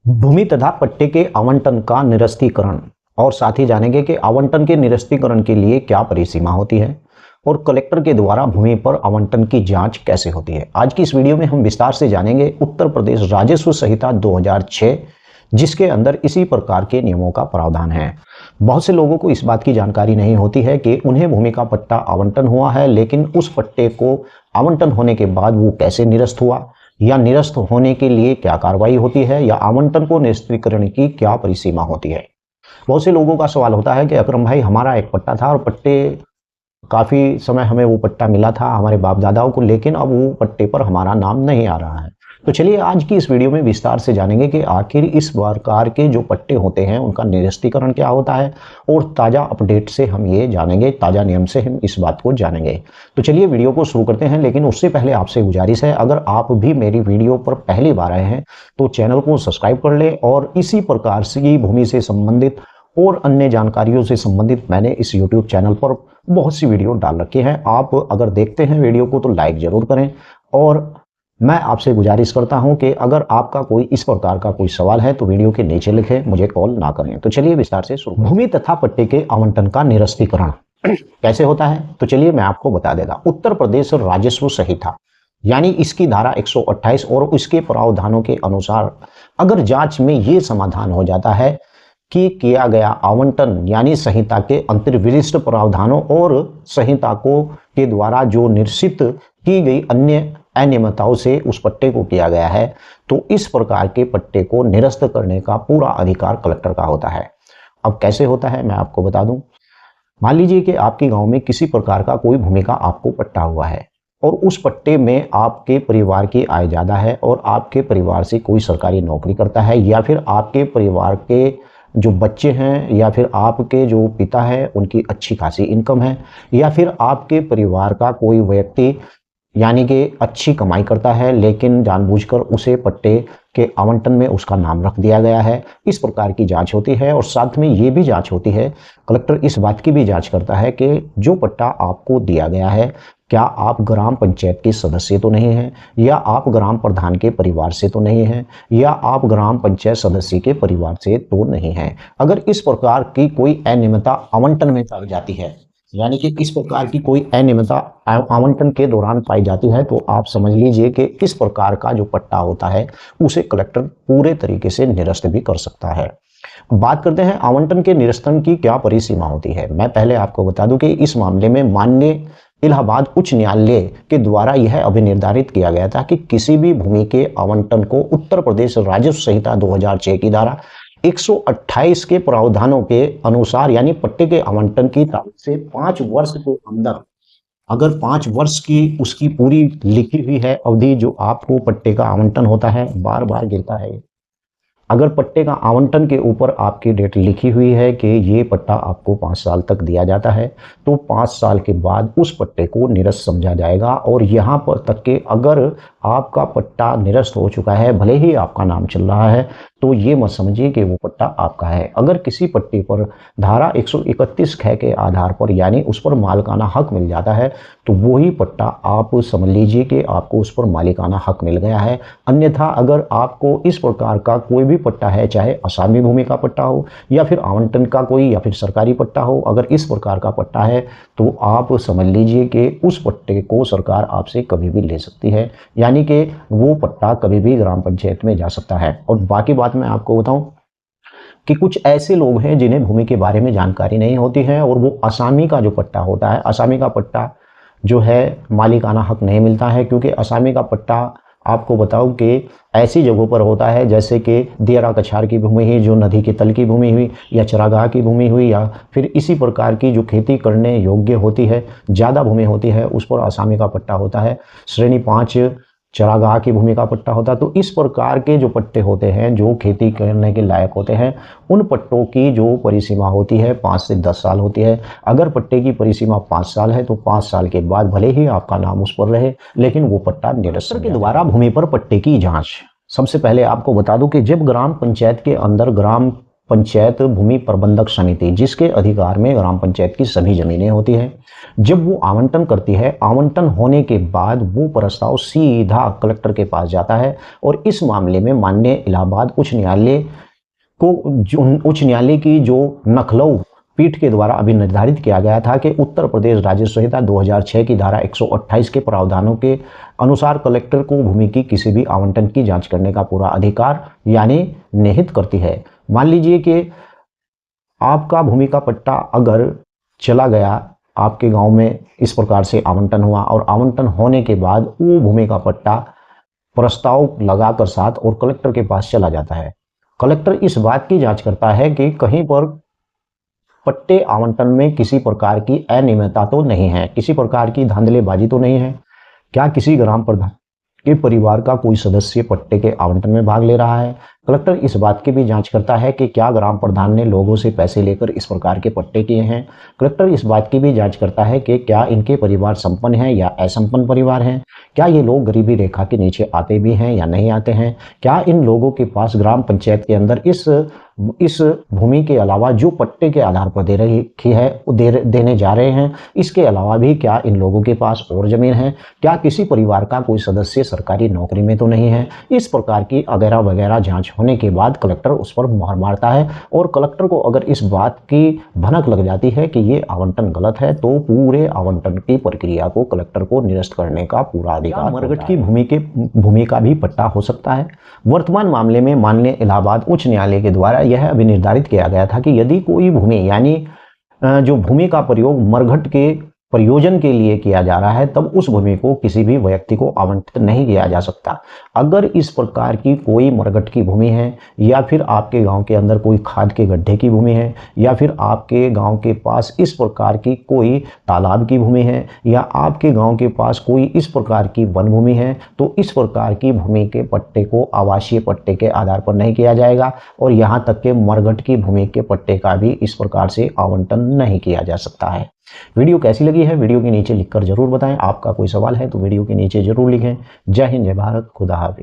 भूमि तथा पट्टे के आवंटन का निरस्तीकरण और साथ ही जानेंगे कि आवंटन के निरस्तीकरण के लिए क्या परिसीमा होती है और कलेक्टर के द्वारा भूमि पर आवंटन की जांच कैसे होती है। आज की इस वीडियो में हम विस्तार से जानेंगे उत्तर प्रदेश राजस्व संहिता 2006, जिसके अंदर इसी प्रकार के नियमों का प्रावधान है। बहुत से लोगों को इस बात की जानकारी नहीं होती है कि उन्हें भूमि का पट्टा आवंटन हुआ है, लेकिन उस पट्टे को आवंटन होने के बाद वो कैसे निरस्त हुआ या निरस्त होने के लिए क्या कार्रवाई होती है या आवंटन को निरस्तीकरण की क्या परिसीमा होती है। बहुत से लोगों का सवाल होता है कि अकरम भाई, हमारा एक पट्टा था और पट्टे काफी समय हमें वो पट्टा मिला था हमारे बाप दादाओं को, लेकिन अब वो पट्टे पर हमारा नाम नहीं आ रहा है। तो चलिए आज की इस वीडियो में विस्तार से जानेंगे कि आखिर इस प्रकार के जो पट्टे होते हैं उनका निरस्तीकरण क्या होता है और ताज़ा अपडेट से हम ये जानेंगे, ताज़ा नियम से हम इस बात को जानेंगे। तो चलिए वीडियो को शुरू करते हैं, लेकिन उससे पहले आपसे गुजारिश है, अगर आप भी मेरी वीडियो पर पहली बार आए हैं तो चैनल को सब्सक्राइब कर ले और इसी प्रकार से भूमि से संबंधित और अन्य जानकारियों से संबंधित मैंने इस YouTube चैनल पर बहुत सी वीडियो डाल रखी हैं। आप अगर देखते हैं वीडियो को तो लाइक जरूर करें और मैं आपसे गुजारिश करता हूं कि अगर आपका कोई इस प्रकार का कोई सवाल है तो वीडियो के नीचे लिखें, मुझे कॉल ना करें। तो चलिए विस्तार से शुरू। भूमि तथा पट्टे के आवंटन का निरस्तीकरण कैसे होता है, तो चलिए मैं आपको बता देता। उत्तर प्रदेश राजस्व संहिता यानी इसकी धारा 128 और उसके प्रावधानों के अनुसार अगर जांच में ये समाधान हो जाता है कि किया गया आवंटन यानी संहिता के अंतर्विशिष्ट प्रावधानों और संहिता को के द्वारा जो निश्चित की गई अन्य अनियमितताओं से उस पट्टे को किया गया है, तो इस प्रकार के पट्टे को निरस्त करने का पूरा अधिकार कलेक्टर का होता है। अब कैसे होता है मैं आपको बता दूं। मान लीजिए कि आपके गांव में किसी प्रकार का कोई भूमि का आपको पट्टा हुआ है और उस पट्टे में आपके परिवार की आय ज़्यादा है और आपके परिवार से कोई सरकारी नौकरी करता है, या फिर आपके परिवार के जो बच्चे हैं या फिर आपके जो पिता है उनकी अच्छी खासी इनकम है, या फिर आपके परिवार का कोई व्यक्ति यानी कि अच्छी कमाई करता है लेकिन जानबूझकर उसे पट्टे के आवंटन में उसका नाम रख दिया गया है। इस प्रकार की जांच होती है और साथ में ये भी जांच होती है, कलेक्टर इस बात की भी जांच करता है कि जो पट्टा आपको दिया गया है क्या आप ग्राम पंचायत के सदस्य तो नहीं हैं, या आप ग्राम प्रधान के परिवार से तो नहीं हैं, या आप ग्राम पंचायत सदस्य के परिवार से तो नहीं हैं। अगर इस प्रकार की कोई अनियमितता आवंटन में पाई जाती है, यानी कि इस प्रकार की कोई अनियमितता आवंटन के दौरान पाई जाती है, तो आप समझ लीजिए कि इस प्रकार का जो पट्टा होता है उसे कलेक्टर पूरे तरीके से निरस्त भी कर सकता है। बात करते हैं आवंटन के निरस्तन की क्या परिसीमा होती है। मैं पहले आपको बता दूं कि इस मामले में माननीय इलाहाबाद उच्च न्यायालय के द्वारा यह अभिनिर्धारित किया गया था कि किसी भी भूमि के आवंटन को उत्तर प्रदेश राजस्व संहिता 2006 की धारा 128 के प्रावधानों के अनुसार यानी पट्टे के आवंटन की तारीख से 5 वर्ष के अंदर, अगर 5 वर्ष की उसकी पूरी लिखी हुई है अवधि जो आपको पट्टे का आवंटन होता है, बार बार गिरता है, अगर पट्टे का आवंटन के ऊपर आपकी डेट लिखी हुई है कि ये पट्टा आपको 5 साल तक दिया जाता है, तो 5 साल के बाद उस पट्टे को निरस्त समझा जाएगा। और यहाँ पर तक कि अगर आपका पट्टा निरस्त हो चुका है, भले ही आपका नाम चल रहा है, तो ये मत समझिए कि वो पट्टा आपका है। अगर किसी पट्टे पर धारा 131 ख के आधार पर यानी उस पर मालिकाना हक मिल जाता है, तो वही पट्टा आप समझ लीजिए कि आपको उस पर मालिकाना हक मिल गया है। अन्यथा अगर आपको इस प्रकार का कोई भी पट्टा है, चाहे असामी भूमि का पट्टा हो या फिर आवंटन का कोई या फिर सरकारी पट्टा हो, अगर इस प्रकार का पट्टा है तो आप समझ लीजिए कि उस पट्टे को सरकार आपसे कभी भी ले सकती है, यानी कि वो पट्टा कभी भी ग्राम पंचायत में जा सकता है। और बाकी बात मैं आपको बताऊं कि कुछ ऐसे लोग हैं जिन्हें भूमि के बारे में जानकारी नहीं होती है और वो असामी का जो पट्टा होता है, असामी का पट्टा जो है मालिकाना हक नहीं मिलता है, क्योंकि असामी का पट्टा आपको बताऊं कि ऐसी जगहों पर होता है जैसे कि दियरा कछार की भूमि हुई, जो नदी के तल की भूमि हुई, या चरागाह की भूमि हुई, या फिर इसी प्रकार की जो खेती करने योग्य होती है, ज़्यादा भूमि होती है, उस पर असामी का पट्टा होता है। श्रेणी 5 चरागाह की भूमि का पट्टा होता है। तो इस प्रकार के जो पट्टे होते हैं जो खेती करने के लायक होते हैं, उन पट्टों की जो परिसीमा होती है 5 से 10 साल होती है। अगर पट्टे की परिसीमा 5 साल है तो 5 साल के बाद भले ही आपका नाम उस पर रहे, लेकिन वो पट्टा निरस्त के द्वारा भूमि पर पट्टे की जांच। सबसे पहले आपको बता दूं कि जब ग्राम पंचायत के अंदर ग्राम पंचायत भूमि प्रबंधक समिति, जिसके अधिकार में ग्राम पंचायत की सभी जमीनें होती हैं, जब वो आवंटन करती है, आवंटन होने के बाद वो प्रस्ताव सीधा कलेक्टर के पास जाता है और इस मामले में माननीय इलाहाबाद उच्च न्यायालय उच्च न्यायालय की जो लखनऊ पीठ के द्वारा अभी निर्धारित किया गया था कि उत्तर प्रदेश राजस्व संहिता 2006 की धारा 128 के प्रावधानों के अनुसार कलेक्टर को भूमि की किसी भी आवंटन की जांच करने का पूरा अधिकार यानी निहित करती है। मान लीजिए कि आपका भूमि का पट्टा अगर चला गया, आपके गांव में इस प्रकार से आवंटन हुआ और आवंटन होने के बाद वो भूमि का पट्टा प्रस्ताव लगाकर साथ और कलेक्टर के पास चला जाता है। कलेक्टर इस बात की जांच करता है कि कहीं पर पट्टे आवंटन में किसी प्रकार की अनियमितता तो नहीं है, किसी प्रकार की धांधलीबाजी तो नहीं है, क्या किसी ग्राम प्रधान के परिवार का कोई सदस्य पट्टे के आवंटन में भाग ले रहा है। कलेक्टर इस बात की भी जांच करता है कि क्या ग्राम प्रधान ने लोगों से पैसे लेकर इस प्रकार के पट्टे किए हैं। कलेक्टर इस बात की भी जांच करता है कि क्या इनके परिवार संपन्न हैं या असंपन्न परिवार हैं, क्या ये लोग गरीबी रेखा के नीचे आते भी हैं या नहीं आते हैं, क्या इन लोगों के पास ग्राम पंचायत के अंदर इस भूमि के अलावा जो पट्टे के आधार पर देने जा रहे हैं, इसके अलावा भी क्या इन लोगों के पास और जमीन है, क्या किसी परिवार का कोई सदस्य सरकारी नौकरी में तो नहीं है। इस प्रकार की वगैरह वगैरह जांच होने के बाद कलेक्टर उस पर मोहर मारता है और कलेक्टर को अगर इस बात की भनक लग जाती है कि ये आवंटन गलत है तो पूरे आवंटन की प्रक्रिया को कलेक्टर को निरस्त करने का पूरा अधिकार। मरघट की भूमि का भी पट्टा हो सकता है। वर्तमान मामले में माननीय इलाहाबाद उच्च न्यायालय के द्वारा यह अभी निर्धारित किया गया था कि यदि कोई भूमि यानी जो भूमि का प्रयोग मरघट के प्रयोजन के लिए किया जा रहा है, तब उस भूमि को किसी भी व्यक्ति को आवंटित नहीं किया जा सकता। अगर इस प्रकार की कोई मरघट की भूमि है या फिर आपके गांव के अंदर कोई खाद के गड्ढे की भूमि है या फिर आपके गांव के पास इस प्रकार की कोई तालाब की भूमि है या आपके गांव के पास कोई इस प्रकार की वन भूमि है, तो इस प्रकार की भूमि के पट्टे को आवासीय पट्टे के आधार पर नहीं किया जाएगा और यहाँ तक के मरघट की भूमि के पट्टे का भी इस प्रकार से आवंटन नहीं किया जा सकता है। वीडियो कैसी लगी है वीडियो के नीचे लिखकर जरूर बताएं। आपका कोई सवाल है तो वीडियो के नीचे जरूर लिखें। जय हिंद, जय भारत, खुदा हाफिज।